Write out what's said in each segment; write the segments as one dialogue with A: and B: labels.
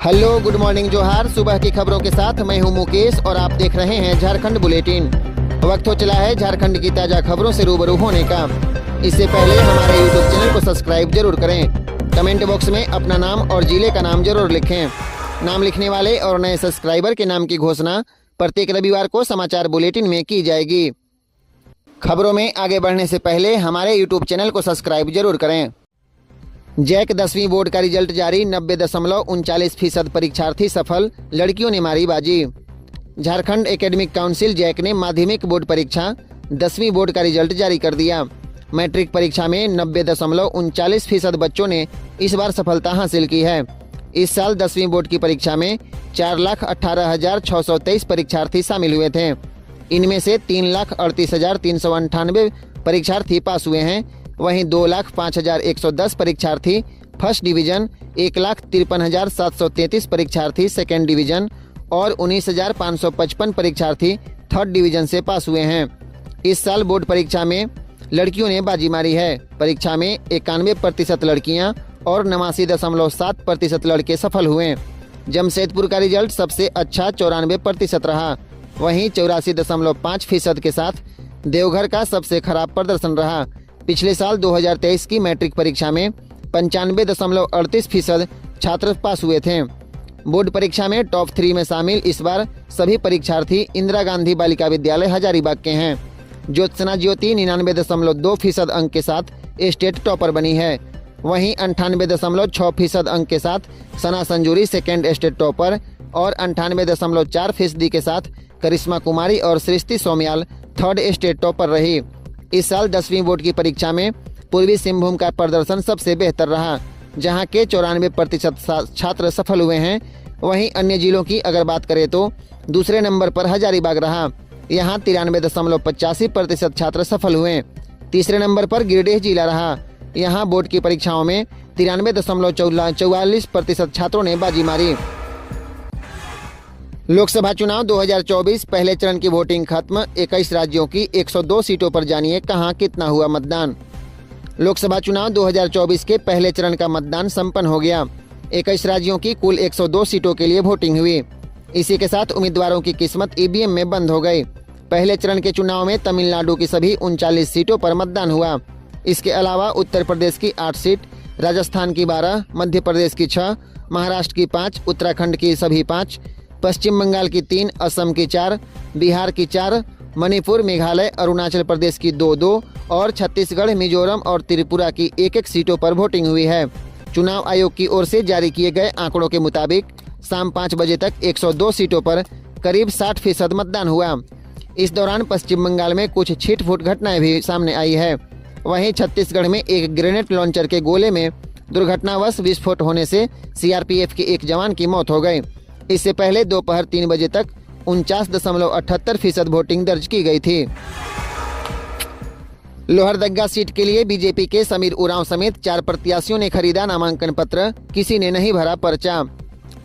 A: Hello, good morning, जोहार। सुबह की खबरों के साथ मैं हूं मुकेश और आप देख रहे हैं झारखंड बुलेटिन। वक्त हो चला है झारखंड की ताज़ा खबरों से रूबरू होने का। इससे पहले हमारे यूट्यूब चैनल को सब्सक्राइब जरूर करें। कमेंट बॉक्स में अपना नाम और जिले का नाम जरूर लिखें। नाम लिखने वाले और नए सब्सक्राइबर के नाम की घोषणा प्रत्येक रविवार को समाचार बुलेटिन में की जाएगी। खबरों में आगे बढ़ने से पहले हमारे यूट्यूब चैनल को सब्सक्राइब जरूर करें। जैक 10वीं बोर्ड का रिजल्ट जारी, 90.39% परीक्षार्थी सफल, लड़कियों ने मारी बाजी। झारखंड एकेडमिक काउंसिल जैक ने माध्यमिक बोर्ड परीक्षा 10वीं बोर्ड का रिजल्ट जारी कर दिया। मैट्रिक परीक्षा में 90.39% बच्चों ने इस बार सफलता हासिल की है। इस साल 10वीं बोर्ड की परीक्षा में 4,18,623 परीक्षार्थी शामिल हुए थे। इनमें से 3,38,398 परीक्षार्थी पास हुए हैं। वहीं 2,05,110 परीक्षार्थी फर्स्ट डिवीजन, 1,53,733 परीक्षार्थी सेकेंड डिवीजन और 19,555 परीक्षार्थी थर्ड डिवीजन से पास हुए हैं। इस साल बोर्ड परीक्षा में लड़कियों ने बाजी मारी है। परीक्षा में 91% लड़कियां और 89.7% लड़के सफल हुए। जमशेदपुर का रिजल्ट सबसे अच्छा 94% रहा। वहीं 84.5% के साथ देवघर का सबसे खराब प्रदर्शन रहा। पिछले साल 2023 की मैट्रिक परीक्षा में 95.38% छात्र पास हुए थे। बोर्ड परीक्षा में टॉप 3 में शामिल इस बार सभी परीक्षार्थी इंदिरा गांधी बालिका विद्यालय हजारीबाग के हैं। ज्योत्सना ज्योति 99.2% अंक के साथ स्टेट टॉपर बनी है। वहीं 98.6% अंक के साथ सना संजूरी सेकेंड स्टेट टॉपर और 98.4% के साथ करिश्मा कुमारी और सृष्टि सोमयाल थर्ड स्टेट टॉपर रही। इस साल 10वीं बोर्ड की परीक्षा में पूर्वी सिंहभूम का प्रदर्शन सबसे बेहतर रहा, जहां के 94% छात्र सफल हुए हैं। वहीं अन्य जिलों की अगर बात करें तो दूसरे नंबर पर हजारीबाग रहा। यहां 93.85% छात्र सफल हुए। तीसरे नंबर पर गिरिडीह जिला रहा। यहां बोर्ड की परीक्षाओं में 93.44% छात्रों ने बाजी मारी। लोकसभा चुनाव 2024 पहले चरण की वोटिंग खत्म। 21 राज्यों की 102 सीटों पर जानिए कहां कितना हुआ मतदान। लोकसभा चुनाव 2024 के पहले चरण का मतदान संपन्न हो गया। 21 राज्यों की कुल 102 सीटों के लिए वोटिंग हुई। इसी के साथ उम्मीदवारों की किस्मत ईवीएम में बंद हो गई। पहले चरण के चुनाव में तमिलनाडु की सभी 39 सीटों पर मतदान हुआ। इसके अलावा उत्तर प्रदेश की 8 सीट, राजस्थान की 12, मध्य प्रदेश की 6, महाराष्ट्र की 5, उत्तराखंड की सभी 5, पश्चिम बंगाल की 3, असम की 4, बिहार की 4, मणिपुर, मेघालय, अरुणाचल प्रदेश की 2-2 और छत्तीसगढ़, मिजोरम और त्रिपुरा की 1-1 सीटों पर वोटिंग हुई है। चुनाव आयोग की ओर से जारी किए गए आंकड़ों के मुताबिक शाम 5 बजे तक 102 सीटों पर करीब 60% मतदान हुआ। इस दौरान पश्चिम बंगाल में कुछ छिटपुट घटनाएं भी सामने आई है। वहीं छत्तीसगढ़ में एक ग्रेनेड लॉन्चर के गोले में दुर्घटनावश विस्फोट होने से सीआरपीएफ के एक जवान की मौत हो गई। इससे पहले दोपहर 3 बजे तक 49.78% वोटिंग दर्ज की गई थी। लोहरदग्गा सीट के लिए बीजेपी के समीर उरांव समेत 4 प्रत्याशियों ने खरीदा नामांकन पत्र, किसी ने नहीं भरा पर्चा।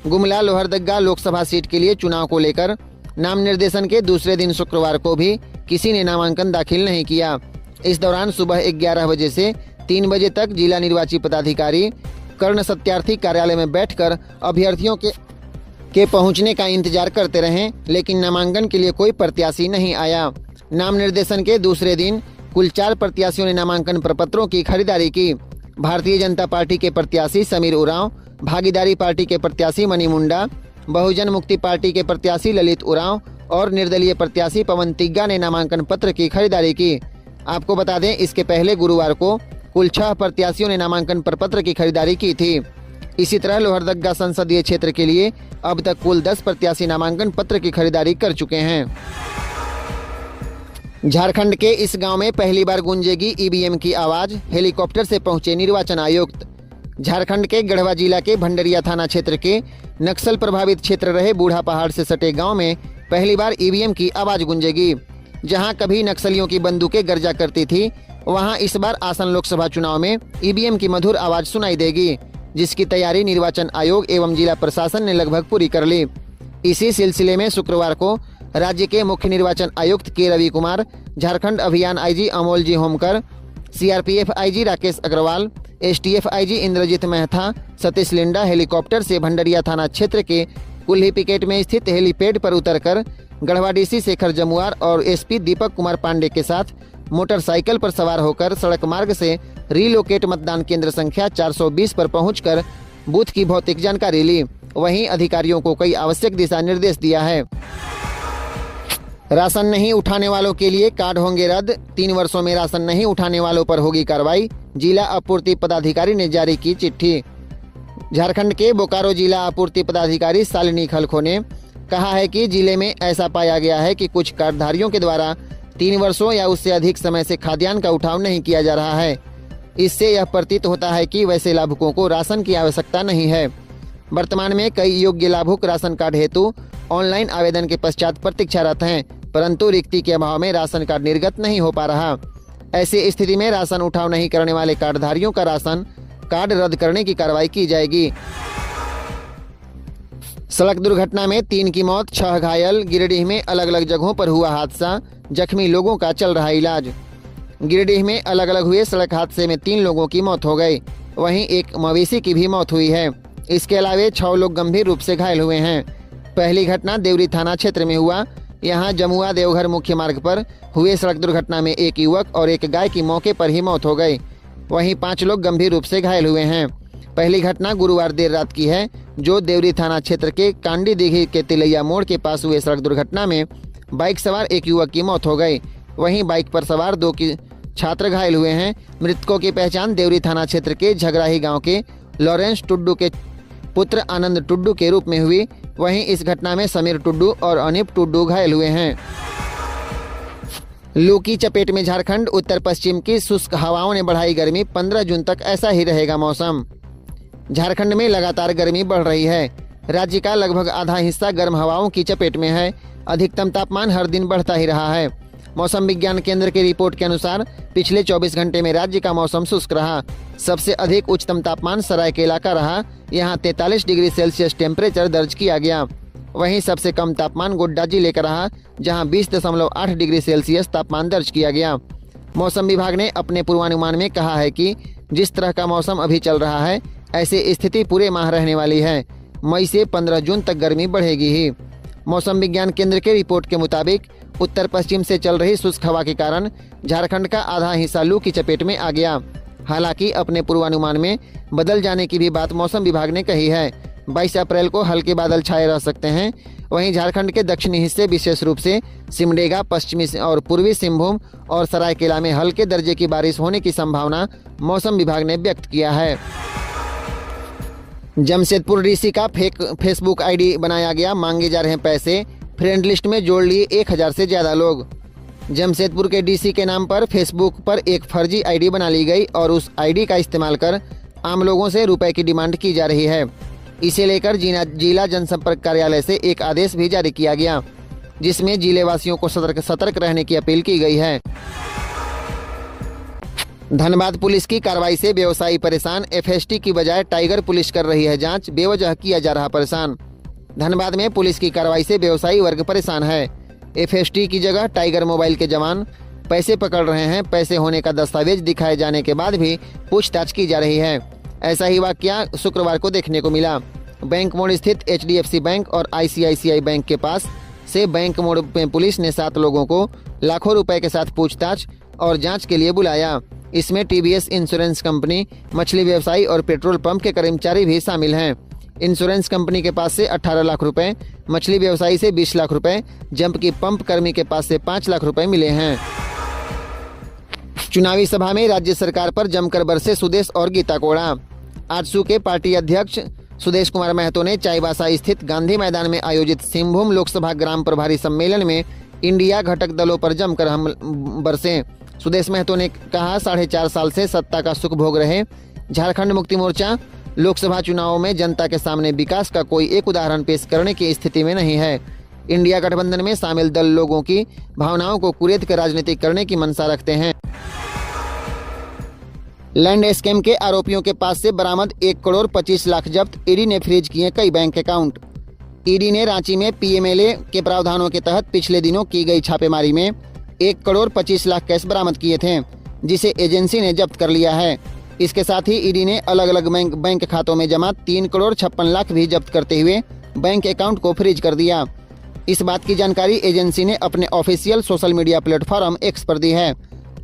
A: गुमला लोहरदग्गा लोकसभा सीट के लिए चुनाव को लेकर नाम निर्देशन के दूसरे दिन शुक्रवार को भी किसी ने नामांकन दाखिल नहीं किया। इस दौरान सुबह 11 बजे से 3 बजे तक जिला निर्वाची पदाधिकारी कर्ण सत्यार्थी कार्यालय में बैठकर अभ्यर्थियों के पहुंचने का इंतजार करते रहे, लेकिन नामांकन के लिए कोई प्रत्याशी नहीं आया। नाम निर्देशन के दूसरे दिन कुल 4 प्रत्याशियों ने नामांकन प्रपत्रों की खरीदारी की। भारतीय जनता पार्टी के प्रत्याशी समीर उरांव, भागीदारी पार्टी के प्रत्याशी मणि मुंडा, बहुजन मुक्ति पार्टी के प्रत्याशी ललित उरांव और निर्दलीय प्रत्याशी पवन तिग्गा ने नामांकन पत्र की खरीदारी की। आपको बता दें, इसके पहले गुरुवार को कुल 6 प्रत्याशियों ने नामांकन प्रपत्र की खरीदारी की थी। इसी तरह लोहरदग्गा संसदीय क्षेत्र के लिए अब तक कुल 10 प्रत्याशी नामांकन पत्र की खरीदारी कर चुके हैं। झारखंड के इस गांव में पहली बार गूंजेगी ईवीएम की आवाज, हेलीकॉप्टर से पहुंचे निर्वाचन आयुक्त। झारखंड के गढ़वा जिला के भंडरिया थाना क्षेत्र के नक्सल प्रभावित क्षेत्र रहे बूढ़ा पहाड़ से सटे गांव में पहली बार ईवीएम की आवाज गूंजेगी। जहां कभी नक्सलियों की बंदूकें गर्जा करती थी, वहां इस बार आसन लोकसभा चुनाव में ईवीएम की मधुर आवाज सुनाई देगी, जिसकी तैयारी निर्वाचन आयोग एवं जिला प्रशासन ने लगभग पूरी कर ली। इसी सिलसिले में शुक्रवार को राज्य के मुख्य निर्वाचन आयुक्त के रवि कुमार, झारखंड अभियान IG Amol ji Homkar CRPF IG Rakesh Agarwal, STF IG Inderjit Mehta, Satish Linda helicopter से भंडरिया थाना क्षेत्र के कुल्ही पिकेट में स्थित हेलीपैड पर उतरकर गढ़वा डीसी शेखर जमुआर और एसपी दीपक कुमार पांडे के साथ मोटरसाइकिल पर सवार होकर सड़क मार्ग से रीलोकेट मतदान केंद्र संख्या 420 पर पहुंचकर बूथ की भौतिक जानकारी ली। वहीं अधिकारियों को कई आवश्यक दिशा निर्देश दिया है। राशन नहीं उठाने वालों के लिए कार्ड होंगे रद्द, 3 वर्षों में राशन नहीं उठाने वालों पर होगी कार्रवाई, जिला आपूर्ति पदाधिकारी ने जारी की चिट्ठी। झारखंड के बोकारो जिला आपूर्ति पदाधिकारी शालिनी खलखो ने कहा है कि जिले में ऐसा पाया गया है कि कुछ कार्डधारियों के द्वारा 3 वर्षों या उससे अधिक समय से खाद्यान्न का उठाव नहीं किया जा रहा है। इससे यह प्रतीत होता है कि वैसे लाभुकों को राशन की आवश्यकता नहीं है। वर्तमान में कई योग्य लाभुक राशन कार्ड हेतु ऑनलाइन आवेदन के पश्चात प्रतीक्षारत हैं, परंतु रिक्ति के अभाव में राशन कार्ड निर्गत नहीं हो पा रहा। ऐसी स्थिति में राशन उठाव नहीं करने वाले कार्डधारियों का राशन कार्ड रद्द करने की कार्रवाई की जाएगी। सड़क दुर्घटना में 3 की मौत, 6 घायल। गिरिडीह में अलग अलग जगहों पर हुआ हादसा, जख्मी लोगों का चल रहा इलाज। गिरिडीह में अलग अलग हुए सड़क हादसे में 3 लोगों की मौत हो गई, वहीं एक मवेशी की भी मौत हुई है। इसके अलावा 6 लोग गंभीर रूप से घायल हुए हैं। पहली घटना देवरी थाना क्षेत्र में हुआ। यहाँ जमुआ देवघर मुख्य मार्ग पर हुए सड़क दुर्घटना में एक युवक और एक गाय की मौके पर ही मौत हो गई, वहीं 5 लोग गंभीर रूप से घायल हुए हैं। पहली घटना गुरुवार देर रात की है, जो देवरी थाना क्षेत्र के कांडी दिघी के तिलैया मोड़ के पास हुए सड़क दुर्घटना में बाइक सवार एक युवक की मौत हो गई, वहीं बाइक पर सवार 2 की छात्र घायल हुए हैं। मृतकों की पहचान देवरी थाना क्षेत्र के झगराही गांव के लॉरेंस टुड्डू के पुत्र आनंद टुड्डू के रूप में हुई। वहीं इस घटना में समीर टुड्डू और अनिप टुड्डू घायल हुए हैं। लू की चपेट में झारखंड, उत्तर पश्चिम की शुष्क हवाओं ने बढ़ाई गर्मी, 15 जून तक ऐसा ही रहेगा मौसम। झारखंड में लगातार गर्मी बढ़ रही है। राज्य का लगभग आधा हिस्सा गर्म हवाओं की चपेट में है। अधिकतम तापमान हर दिन बढ़ता ही रहा है। मौसम विज्ञान केंद्र की रिपोर्ट के अनुसार पिछले 24 घंटे में राज्य का मौसम शुष्क रहा। सबसे अधिक उच्चतम तापमान सरायकेला का रहा, यहाँ 43 डिग्री सेल्सियस टेम्परेचर दर्ज किया गया। वहीं सबसे कम तापमान गोड्डा जिले का रहा, जहाँ 20.8 डिग्री सेल्सियस तापमान दर्ज किया गया। मौसम विभाग ने अपने पूर्वानुमान में कहा है कि जिस तरह का मौसम अभी चल रहा है, ऐसी स्थिति पूरे माह रहने वाली है। मई से 15 जून तक गर्मी बढ़ेगी ही। मौसम विज्ञान केंद्र के रिपोर्ट के मुताबिक उत्तर पश्चिम से चल रही शुष्क हवा के कारण झारखंड का आधा हिस्सा लू की चपेट में आ गया। हालांकि अपने पूर्वानुमान में बदल जाने की भी बात मौसम विभाग ने कही है। 22 अप्रैल को हल्के बादल छाए रह सकते हैं। वहीं झारखंड के दक्षिणी हिस्से विशेष रूप से सिमडेगा, पश्चिमी और पूर्वी सिंहभूम और सरायकेला में हल्के दर्जे की बारिश होने की संभावना मौसम विभाग ने व्यक्त किया है। जमशेदपुर डीसी का फेक फेसबुक आईडी बनाया गया, मांगे जा रहे हैं पैसे। फ्रेंड लिस्ट में जोड़ लिए 1000 से ज्यादा लोग। जमशेदपुर के डीसी के नाम पर फेसबुक पर एक फर्जी आईडी बना ली गई और उस आईडी का इस्तेमाल कर आम लोगों से रुपए की डिमांड की जा रही है। इसे लेकर जिला जनसंपर्क कार्यालय से एक आदेश भी जारी किया गया, जिसमें जिले वासियों को सतर्क रहने की अपील की गई है। धनबाद पुलिस की कार्रवाई से व्यवसायी परेशान, एफएसटी की बजाय टाइगर पुलिस कर रही है जांच, बेवजह किया जा रहा परेशान। धनबाद में पुलिस की कार्रवाई से व्यवसायी वर्ग परेशान है। एफएसटी की जगह टाइगर मोबाइल के जवान पैसे पकड़ रहे हैं। पैसे होने का दस्तावेज दिखाए जाने के बाद भी पूछताछ की जा रही है। ऐसा ही वाकया शुक्रवार को देखने को मिला। बैंक मोड़ स्थित HDFC बैंक और ICICI बैंक के पास से बैंक मोड़ में पुलिस ने 7 लोगों को लाखों रुपए के साथ पूछताछ और जांच के लिए बुलाया। इसमें TVS इंश्योरेंस कंपनी, मछली व्यवसायी और पेट्रोल पंप के कर्मचारी भी शामिल हैं। इंश्योरेंस कंपनी के पास से 18 लाख रुपए, मछली व्यवसायी से 20 लाख रुपए, जंप की पंप कर्मी के पास से 5 लाख रुपए मिले हैं। चुनावी सभा में राज्य सरकार पर जमकर बरसे सुदेश और गीता कोड़ा। आजसू के पार्टी अध्यक्ष सुदेश कुमार महतो ने चाईबासा स्थित गांधी मैदान में आयोजित सिंहभूम लोकसभा ग्राम प्रभारी सम्मेलन में इंडिया घटक दलों पर जमकर बरसे। सुदेश महतो ने कहा, 4.5 साल से सत्ता का सुख भोग रहे झारखंड मुक्ति मोर्चा लोकसभा चुनावों में जनता के सामने विकास का कोई एक उदाहरण पेश करने की स्थिति में नहीं है। इंडिया गठबंधन में शामिल दल लोगों की भावनाओं को कुरेद कर राजनीति करने की मंशा रखते हैं। लैंड स्कैम के आरोपियों के पास से बरामद 1 करोड़ 25 लाख जब्त, ईडी ने फ्रीज किए कई बैंक अकाउंट। ईडी ने रांची में PMLA के प्रावधानों के तहत पिछले दिनों की गई छापेमारी में 1 करोड़ 25 लाख कैश बरामद किए थे। जिसे एजेंसी ने जब्त कर लिया है। इसके साथ ही ईडी ने अलग अलग बैंक खातों में जमा 3,56,00,000 भी जब्त करते हुए बैंक अकाउंट को फ्रीज कर दिया। इस बात की जानकारी एजेंसी ने अपने official social media platform x पर दी है।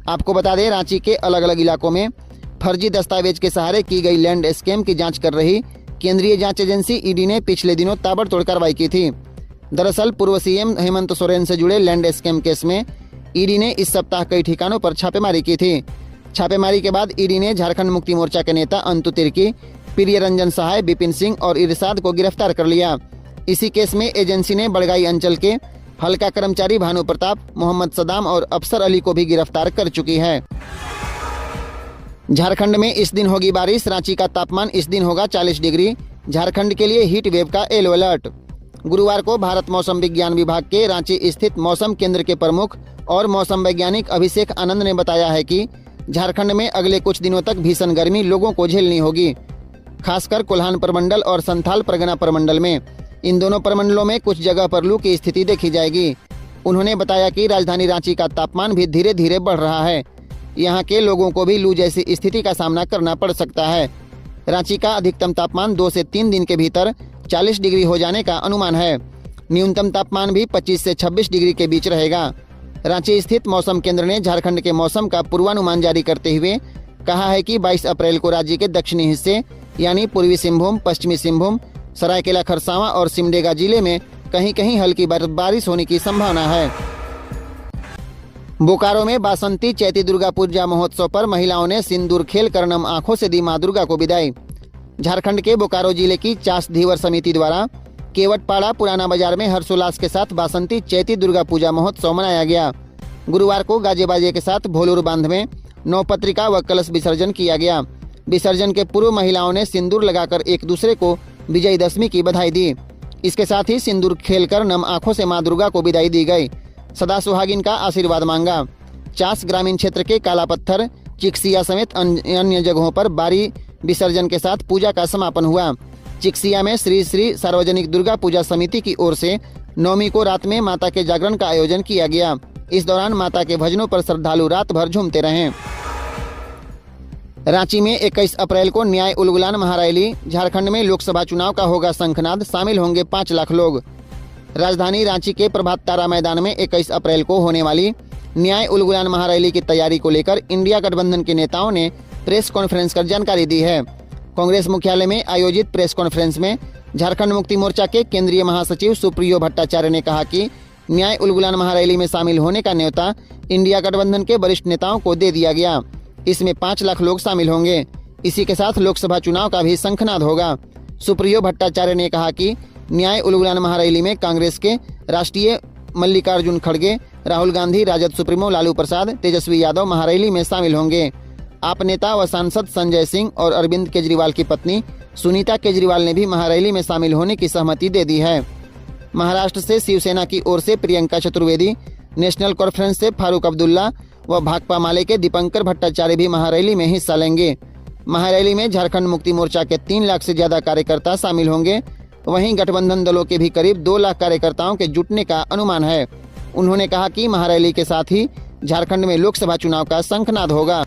A: आपको बता दें, रांची के अलग अलग इलाकों में फर्जी दस्तावेज के सहारे की गई लैंड स्कैम की जांच कर रही केंद्रीय जांच एजेंसी ईडी ने पिछले दिनों ताबड़तोड़ कार्रवाई की थी। दरअसल पूर्व सीएम हेमंत सोरेन से जुड़े लैंड स्कैम केस में ईडी ने इस सप्ताह कई ठिकानों पर छापेमारी की थी। छापेमारी के बाद ईडी ने झारखंड मुक्ति मोर्चा के नेता अंतु तिर्की, प्रिय रंजन सहाय, विपिन सिंह और इरशाद को गिरफ्तार कर लिया। इसी केस में एजेंसी ने बड़गाई अंचल के हल्का कर्मचारी भानु प्रताप, मोहम्मद सदाम और अफसर अली को भी गिरफ्तार कर चुकी है। झारखंड में इस दिन होगी बारिश। रांची का तापमान इस दिन होगा 40 डिग्री। झारखंड के लिए हीट वेव का येलो अलर्ट। गुरुवार को भारत मौसम विज्ञान विभाग के रांची स्थित मौसम केंद्र के प्रमुख और मौसम वैज्ञानिक अभिषेक आनंद ने बताया है कि झारखंड में अगले कुछ दिनों तक भीषण गर्मी लोगों को झेलनी होगी, खासकर कोल्हान प्रमंडल और संथाल परगना प्रमंडल में। इन दोनों प्रमंडलों में कुछ जगह पर लू की स्थिति देखी जाएगी। उन्होंने बताया कि राजधानी रांची का तापमान भी धीरे धीरे बढ़ रहा है। यहाँ के लोगों को भी लू जैसी स्थिति का सामना करना पड़ सकता है। रांची का अधिकतम तापमान 2 से 3 दिन के भीतर 40 डिग्री हो जाने का अनुमान है। न्यूनतम तापमान भी 25 से 26 डिग्री के बीच रहेगा। रांची स्थित मौसम केंद्र ने झारखंड के मौसम का पूर्वानुमान जारी करते हुए कहा है कि 22 अप्रैल को राज्य के दक्षिणी हिस्से यानी पूर्वी सिंहभूम, पश्चिमी सिंहभूम, सरायकेला खरसावां और सिमडेगा जिले में कहीं कहीं हल्की बारिश होने की संभावना है। बोकारो में बासंती चैती दुर्गा पूजा महोत्सव पर महिलाओं ने सिंदूर खेल कर नम आंखों से दी मां दुर्गा को विदाई। झारखंड के बोकारो जिले की चास धीवर समिति द्वारा केवटपाड़ा पुराना बाजार में हर्षोल्लास के साथ बासंती चैती दुर्गा पूजा महोत्सव मनाया गया। गुरुवार को गाजे बाजे के साथ भोलूर बांध में नौपत्रिका व कलश विसर्जन किया गया। विसर्जन के पूर्व महिलाओं ने सिंदूर लगाकर एक दूसरे को विजयदशमी की बधाई दी। इसके साथ ही सिंदूर खेलकर नम आंखों से मां दुर्गा को विदाई दी गई। सदा सुहागिन का आशीर्वाद मांगा। चास ग्रामीण क्षेत्र के काला पत्थर, चिकसिया समेत अन्य जगहों पर बारी विसर्जन के साथ पूजा का समापन हुआ। चिकसिया में श्री श्री सार्वजनिक दुर्गा पूजा समिति की ओर से नवमी को रात में माता के जागरण का आयोजन किया गया। इस दौरान माता के भजनों पर श्रद्धालु रात भर झूमते रहे। रांची में 21 अप्रैल को न्याय उलगुलान महारैली। झारखंड में लोकसभा चुनाव का होगा शंखनाद, शामिल होंगे 5 लाख लोग। राजधानी रांची के प्रभात तारा मैदान में 21 अप्रैल को होने वाली न्याय उलगुलान महारैली की तैयारी को लेकर इंडिया गठबंधन के नेताओं ने प्रेस कॉन्फ्रेंस कर जानकारी दी है। कांग्रेस मुख्यालय में आयोजित प्रेस कॉन्फ्रेंस में झारखंड मुक्ति मोर्चा के केंद्रीय महासचिव सुप्रियो भट्टाचार्य ने कहा कि न्याय उलगुलान महारैली में शामिल होने का न्योता इंडिया गठबंधन के वरिष्ठ नेताओं को दे दिया गया। इसमें 5 लाख लोग शामिल होंगे। इसी के साथ लोकसभा चुनाव का भी शंखनाद होगा। सुप्रियो भट्टाचार्य ने कहा कि न्याय उलगुलान महारैली में कांग्रेस के राष्ट्रीय मल्लिकार्जुन खड़गे, राहुल गांधी, राजद सुप्रीमो लालू प्रसाद, तेजस्वी यादव महारैली में शामिल होंगे। आप नेता व सांसद संजय सिंह और अरविंद केजरीवाल की पत्नी सुनीता केजरीवाल ने भी महारैली में शामिल होने की सहमति दे दी है। महाराष्ट्र से शिवसेना की ओर से प्रियंका चतुर्वेदी, नेशनल कॉन्फ्रेंस से फारूक अब्दुल्ला व भाकपा माले के दीपंकर भट्टाचार्य भी महारैली में हिस्सा लेंगे। महारैली में झारखंड मुक्ति मोर्चा के 3 लाख से ज्यादा कार्यकर्ता शामिल होंगे। वहीं गठबंधन दलों के भी करीब 2 लाख कार्यकर्ताओं के जुटने का अनुमान है। उन्होंने कहा कि महारैली के साथ ही झारखंड में लोकसभा चुनाव का शंखनाद होगा।